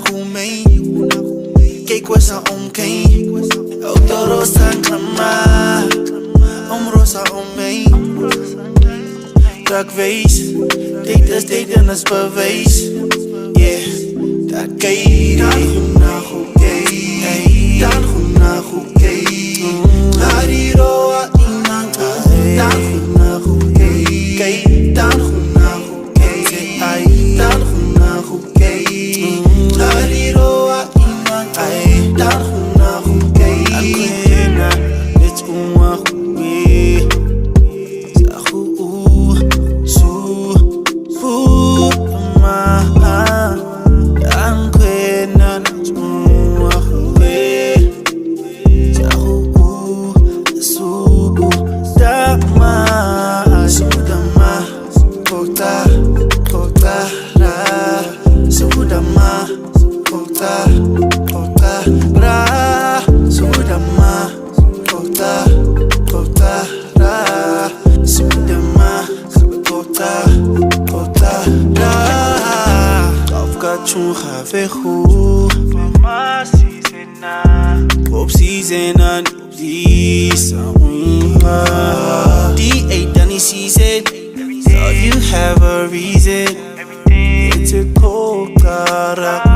humei Kijk waar ze omkeen Ook de rosa klama rosa om mij Dat wees Dit is bewijs Yeah Dat kijk Dan goed na goed kijk Dan goed na goed kijk Hari roa inang Dan goed na goed kijk Dan goed na goed kijk Dan goed na goed kijk Hari roa inang Dan goed na goed kijk Akwena Let's umwa we Sahu Su Fu Ma Akwena Let's umwa we Sahu Su Dama Su Dama Kota Kota Ra Su Dama Kota Kota Ra Su Dama Kota Kota Ra Su Dama Kota Kota Ra Kafka chun khave khu Mama seasona Pop seasona Nubdi Saunha D8 Danny season So you have a reason It's a cold cara